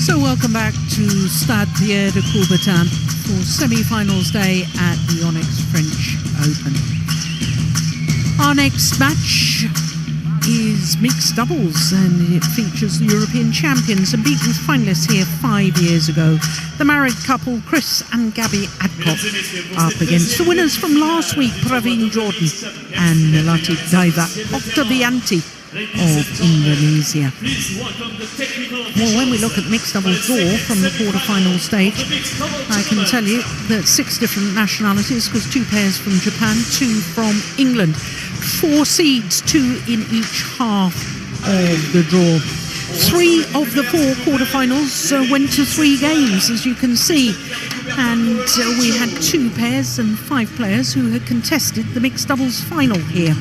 So welcome back to Stade Pierre de Coubertin for semi-finals day at the Onyx French Open. Our next match is mixed doubles, and it features the European champions and beaten finalists here 5 years ago. The married couple Chris and Gabby Adcock up against the winners from last week, Praveen Jordan and Melati Daiva Octavianti of Indonesia. Well, when we look at the mixed doubles draw from the quarter-final stage, I can tell you that 6 different nationalities, because 2 pairs from Japan, 2 from England. 4 seeds, 2 in each half of the draw. 3 of the 4 quarterfinals went to 3 games, as you can see, and we had 2 pairs and 5 players who had contested the mixed doubles final here.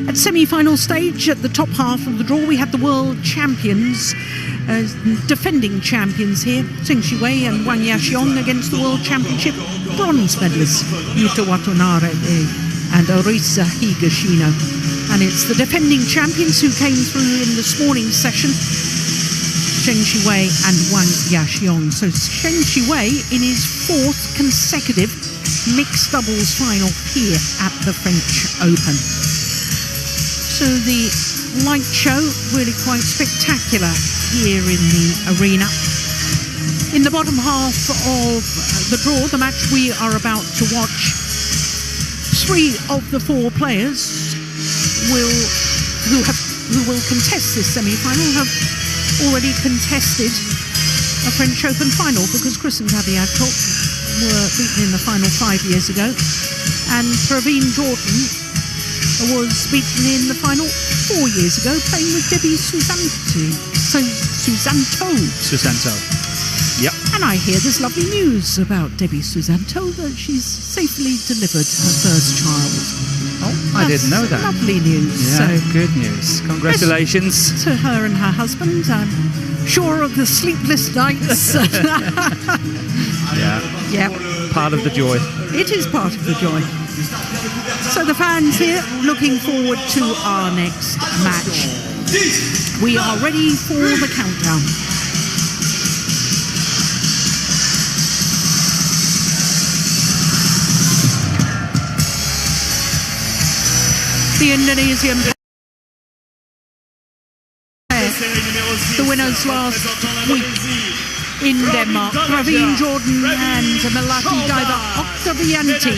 At semi-final stage, at the top half of the draw, we had the world champions, defending champions here, Zheng Shiwei and Wang Yaxiong, against the world championship bronze medalists, Yuta Watanabe and Orisa Higashino. And it's the defending champions who came through in this morning's session, Zheng Shiwei and Wang Yaxiong. So Zheng Shiwei in his 4th consecutive mixed doubles final here at the French Open. So the light show really quite spectacular here in the arena. In the bottom half of the draw, the match we are about to watch, 3 of the 4 players who will contest this semi-final have already contested a French Open final, because Chris and Gabby Adcock were beaten in the final 5 years ago, and Praveen Jordan was beaten in the final 4 years ago, playing with Debbie Susanto. Yep. And I hear this lovely news about Debbie Susanto, that she's safely delivered her first child. Oh, I didn't know that. Lovely news. Yeah, so, good news. Congratulations. To her and her husband. I'm sure of the sleepless nights. Yeah. Part of the joy. It is part of the joy. So the fans here looking forward to our next match. We are ready for the countdown. The Indonesian pair, the winners last week in Denmark, Praveen Jordan and Melati Daiva Octavianti.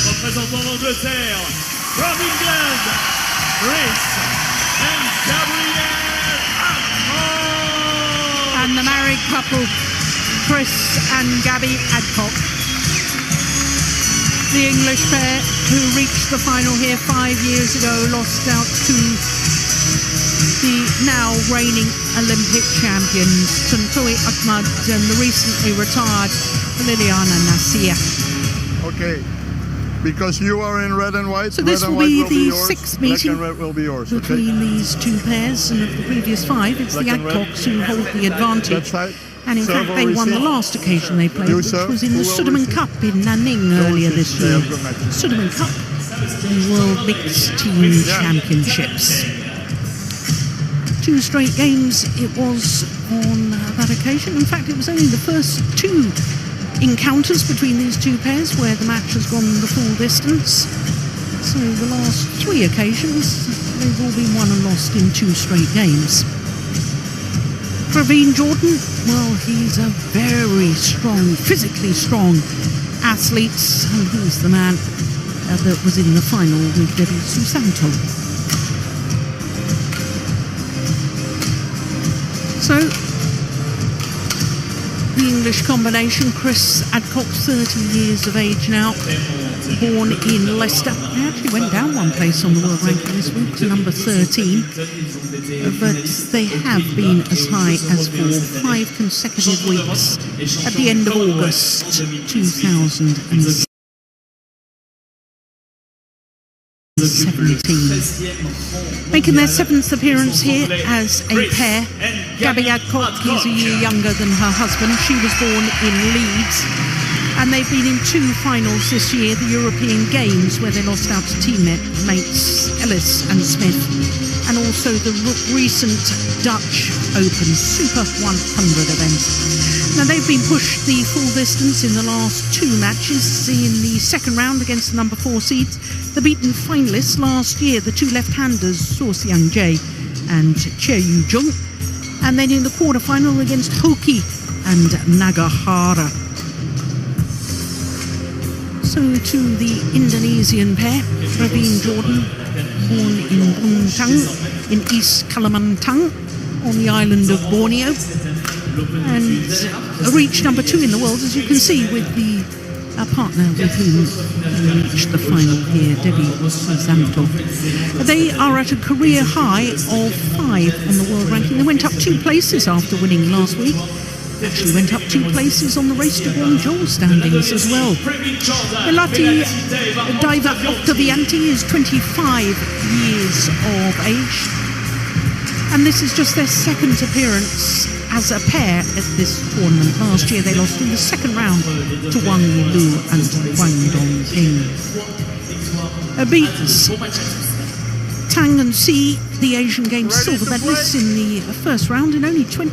Représentant l'Angleterre, from England, Chris and Gabriel Adcock. And the married couple, Chris and Gabby Adcock. The English pair who reached the final here 5 years ago, lost out to the now reigning Olympic champions, Tontowi Ahmad and the recently retired Liliana Nasir. Okay, because you are in red and white. So this will be the 6th meeting black and red will be yours, between these 2 pairs, and of the previous 5, it's the Adcocks who hold the advantage. And in fact, they won the last occasion they played, which was in the Sudirman Cup in Nanning earlier this year. Sudirman Cup, the World Mixed Team Championships. 2 straight games it was on that occasion. In fact, it was only the first 2 encounters between these 2 pairs where the match has gone the full distance. So the last 3 occasions, they've all been won and lost in 2 straight games. Praveen Jordan, well, he's a very strong, physically strong athlete, and he's the man that was in the final with Debbie Susanto. So, the English combination, Chris Adcock, 30 years of age now, born in Leicester. They actually went down 1 place on the world ranking this week to number 13, but they have been as high as for 5 consecutive weeks at the end of August 2017. Making their 7th appearance here as a pair. Gabby Adcock is a year younger than her husband. She was born in Leeds And they've been in 2 finals this year, the European Games, where they lost out to teammates Ellis and Smith, and also the recent Dutch Open Super 100 event. Now, they've been pushed the full distance in the last 2 matches. In the second round against the number 4 seeds, the beaten finalists last year, the 2 left-handers, So Seung Jae and Che Yu Jung, and then in the quarterfinal against Hoki and Nagahara. So to the Indonesian pair, Praveen Jordan, born in Buntang in East Kalimantan on the island of Borneo, and reached number 2 in the world, as you can see, with the partner with whom he reached the final here, Debbie Susanto. They are at a career high of 5 on the world ranking. They went up 2 places after winning last week. Actually went up 2 places on the race to Guangzhou standings as well. Melati Diva Octavianti is 25 years of age, and this is just their second appearance as a pair at this tournament. Last year they lost in the second round to Wang Lu and Huang Dongping. Beats Tang and Si, the Asian Games silver medalists, in the first round in only 20